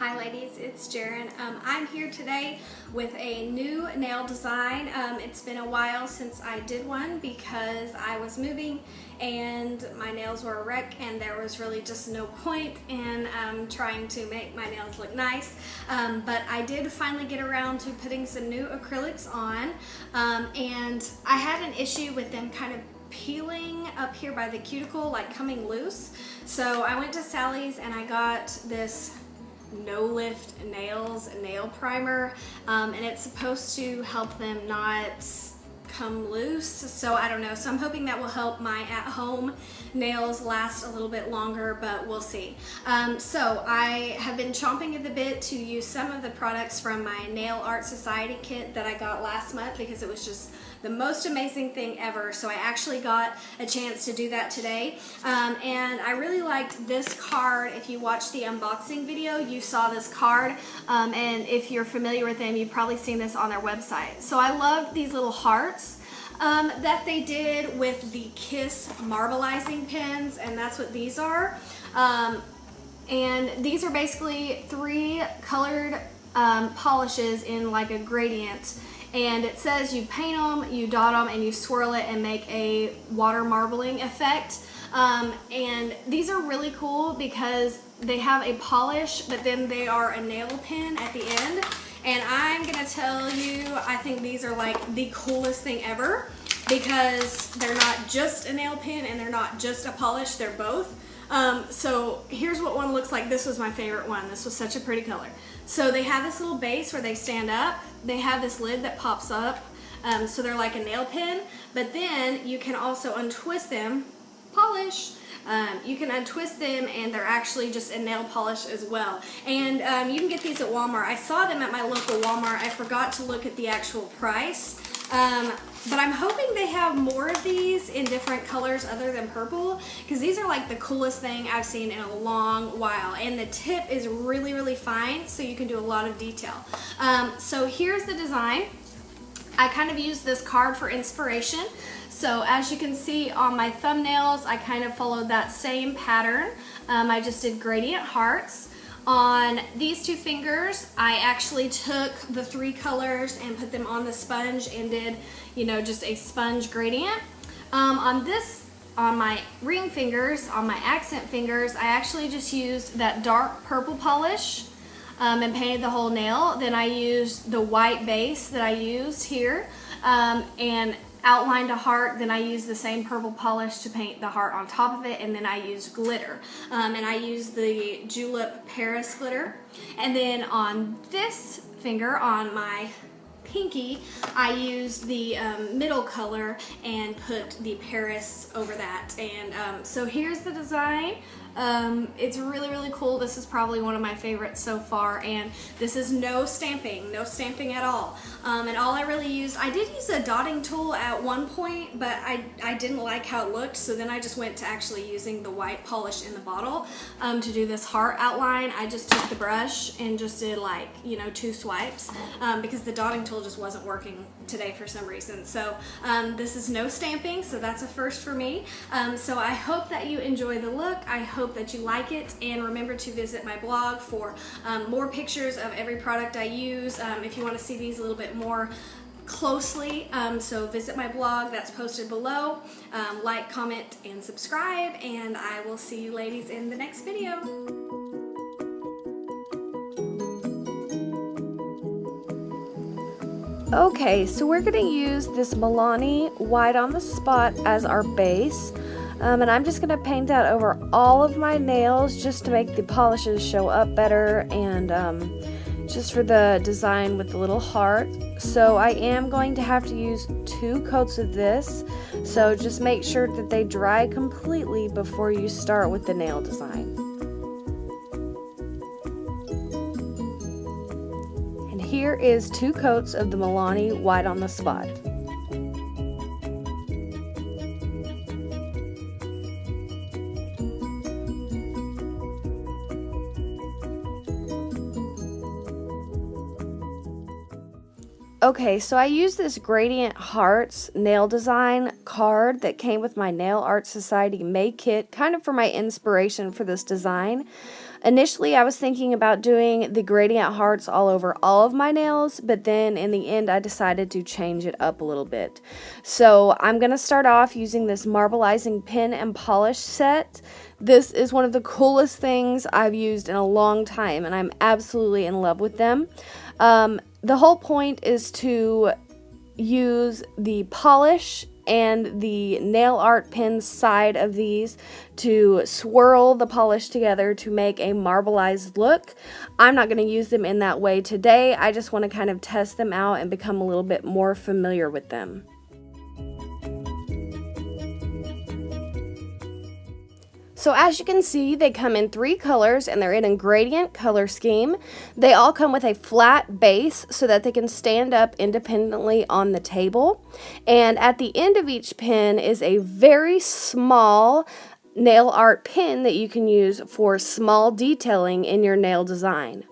Hi ladies, it's Jaren. I'm here today with a new nail design. It's been a while since I did one because I was moving and my nails were a wreck and there was really just no point in trying to make my nails look nice. But I did finally get around to putting some new acrylics on, and I had an issue with them kind of peeling up here by the cuticle, like coming loose. So I went to Sally's and I got this No Lift Nails nail primer, and it's supposed to help them not come loose. So I don't know, so I'm hoping that will help my at-home nails last a little bit longer, but we'll see. So I have been chomping at the bit to use some of the products from my Nail Art Society kit that I got last month because it was just the most amazing thing ever. So I actually got a chance to do that today, and I really liked this card. If you watched the unboxing video, you saw this card, and if you're familiar with them, you've probably seen this on their website. So I loved these little hearts that they did with the Kiss Marbleizing pens, and that's what these are. And these are basically 3 colored polishes in like a gradient. And it says you paint them, you dot them, and you swirl it and make a water marbling effect. And these are really cool because they have a polish, but then they are a nail pen at the end. And I'm gonna tell you, I think these are like the coolest thing ever because they're not just a nail pen and they're not just a polish, they're both. So here's what one looks like. This was my favorite one. This was such a pretty color. So they have this little base where they stand up. They have this lid that pops up. So they're like a nail pen, but then you can also untwist them, polish. You can untwist them and they're actually just a nail polish as well. And you can get these at Walmart. I saw them at my local Walmart. I forgot to look at the actual price. But I'm hoping they have more of these in different colors other than purple, because these are like the coolest thing I've seen in a long while. And the tip is really, really fine, so you can do a lot of detail. So here's the design. I kind of used this card for inspiration. So as you can see on my thumbnails, I kind of followed that same pattern. I just did gradient hearts. On these 2 fingers, I actually took the 3 colors and put them on the sponge and did, you know, just a sponge gradient. On my ring fingers, on my accent fingers, I actually just used that dark purple polish and painted the whole nail. Then I used the white base that I used here and outlined a heart. Then I used the same purple polish to paint the heart on top of it, and then I used glitter. And I used the Julep Paris glitter. And then on this finger, on my pinky, I used the middle color and put the Paris over that. And so here's the design. It's really, really cool. This is probably one of my favorites so far, and this is no stamping at all. And all I really used, I did use a dotting tool at one point, but I didn't like how it looked, so then I just went to actually using the white polish in the bottle to do this heart outline. I just took the brush and just did like, you know, 2 swipes because the dotting tool just wasn't working today for some reason. So this is no stamping, so that's a first for me. So I hope that you enjoy the look. I hope that you like it, and remember to visit my blog for more pictures of every product I use if you want to see these a little bit more closely. So visit my blog, that's posted below. Like, comment, and subscribe, and I will see you ladies in the next video. Okay, so we're going to use this Milani White on the Spot as our base. And I'm just going to paint that over all of my nails just to make the polishes show up better, and just for the design with the little heart. So I am going to have to use 2 coats of this, so just make sure that they dry completely before you start with the nail design. And here is 2 coats of the Milani White on the Spot. Okay, so I use this Gradient Hearts nail design card that came with my Nail Art Society May kit, kind of for my inspiration for this design. Initially, I was thinking about doing the gradient hearts all over all of my nails, but then in the end, I decided to change it up a little bit. So I'm going to start off using this Marbleizing pen and polish set. This is one of the coolest things I've used in a long time, and I'm absolutely in love with them. The whole point is to use the polish and the nail art pen side of these to swirl the polish together to make a marbleized look. I'm not going to use them in that way today. I just want to kind of test them out and become a little bit more familiar with them. So as you can see, they come in 3 colors and they're in a gradient color scheme. They all come with a flat base so that they can stand up independently on the table. And at the end of each pin is a very small nail art pin that you can use for small detailing in your nail design.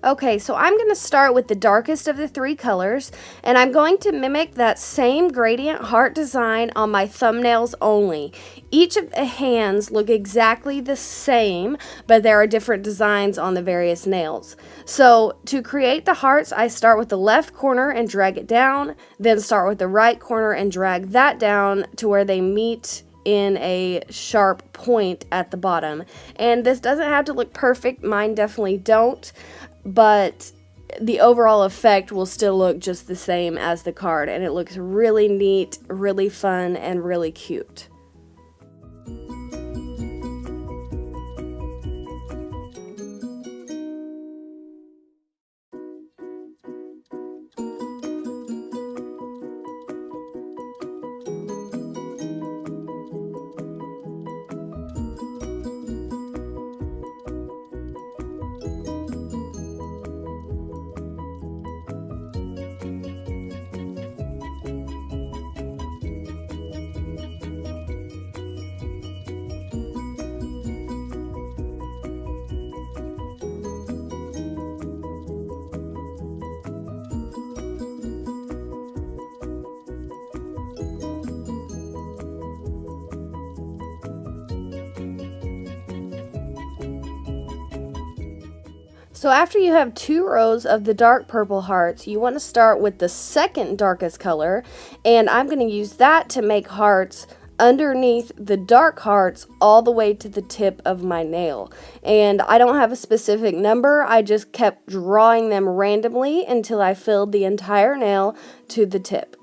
Okay, so I'm going to start with the darkest of the 3 colors, and I'm going to mimic that same gradient heart design on my thumbnails only. Each of the hands look exactly the same, but there are different designs on the various nails. So to create the hearts, I start with the left corner and drag it down, then start with the right corner and drag that down to where they meet in a sharp point at the bottom. And this doesn't have to look perfect, mine definitely don't, but the overall effect will still look just the same as the card, and it looks really neat, really fun, and really cute. So after you have 2 rows of the dark purple hearts, you want to start with the second darkest color, and I'm going to use that to make hearts underneath the dark hearts all the way to the tip of my nail. And I don't have a specific number, I just kept drawing them randomly until I filled the entire nail to the tip.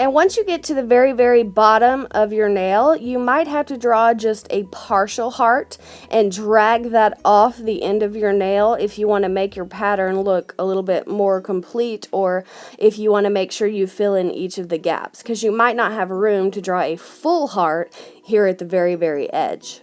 And once you get to the very, very bottom of your nail, you might have to draw just a partial heart and drag that off the end of your nail if you want to make your pattern look a little bit more complete, or if you want to make sure you fill in each of the gaps, because you might not have room to draw a full heart here at the very, very edge.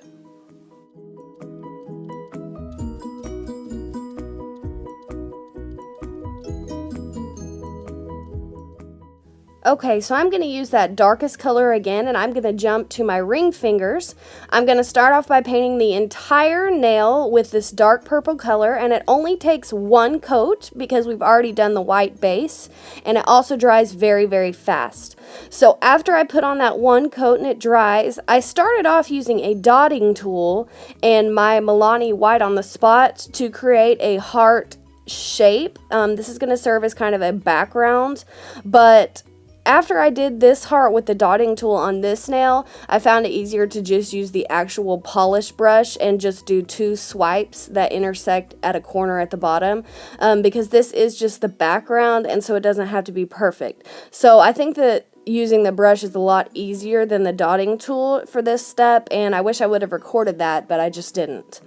Okay, so I'm going to use that darkest color again, and I'm going to jump to my ring fingers. I'm going to start off by painting the entire nail with this dark purple color, and it only takes 1 coat because we've already done the white base, and it also dries very, very fast. So after I put on that 1 coat and it dries, I started off using a dotting tool and my Milani white on the spot to create a heart shape. This is going to serve as kind of a background, but after I did this heart with the dotting tool on this nail, I found it easier to just use the actual polish brush and just do 2 swipes that intersect at a corner at the bottom, because this is just the background, and so it doesn't have to be perfect. So I think that using the brush is a lot easier than the dotting tool for this step, and I wish I would have recorded that, but I just didn't.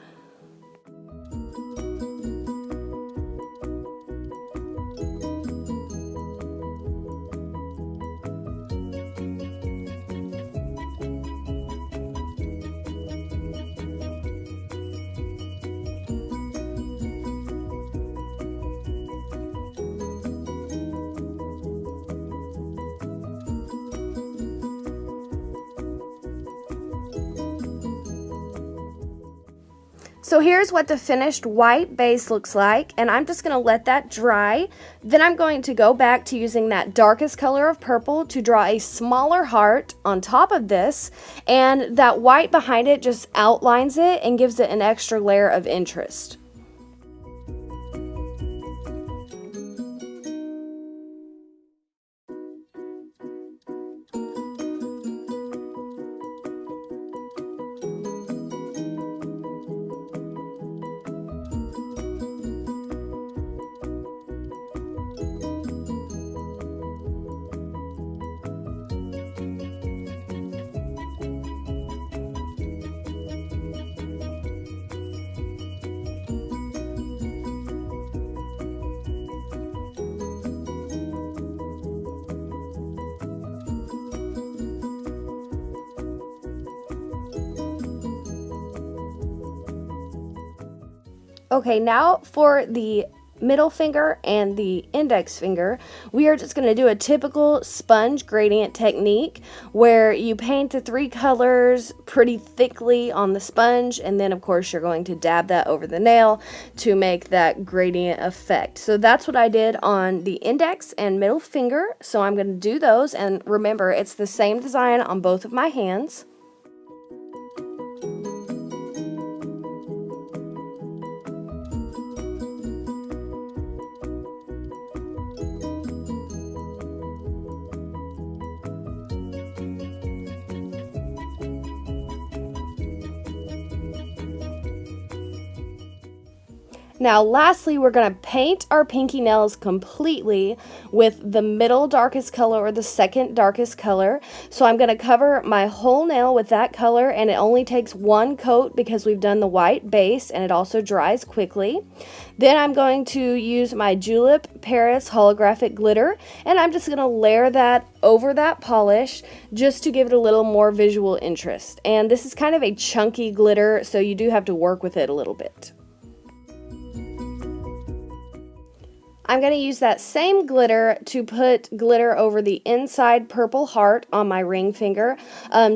So here's what the finished white base looks like, and I'm just going to let that dry. Then I'm going to go back to using that darkest color of purple to draw a smaller heart on top of this, and that white behind it just outlines it and gives it an extra layer of interest. Okay, now for the middle finger and the index finger, we are just going to do a typical sponge gradient technique where you paint the 3 colors pretty thickly on the sponge, and then of course you're going to dab that over the nail to make that gradient effect. So that's what I did on the index and middle finger, so I'm going to do those, and remember it's the same design on both of my hands. Now lastly, we're going to paint our pinky nails completely with the middle darkest color or the second darkest color. So I'm going to cover my whole nail with that color, and it only takes 1 coat because we've done the white base and it also dries quickly. Then I'm going to use my Julep Paris holographic glitter, and I'm just going to layer that over that polish just to give it a little more visual interest. And this is kind of a chunky glitter, so you do have to work with it a little bit. I'm going to use that same glitter to put glitter over the inside purple heart on my ring finger,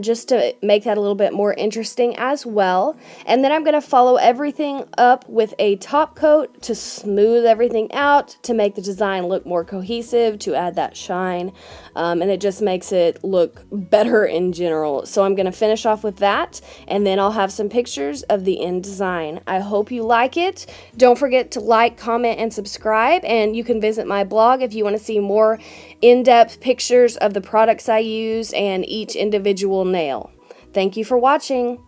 just to make that a little bit more interesting as well. And then I'm going to follow everything up with a top coat to smooth everything out, to make the design look more cohesive, to add that shine, and it just makes it look better in general. So I'm going to finish off with that, and then I'll have some pictures of the end design. I hope you like it. Don't forget to like, comment, and subscribe, and you can visit my blog if you want to see more in-depth pictures of the products I use and each individual nail. Thank you for watching.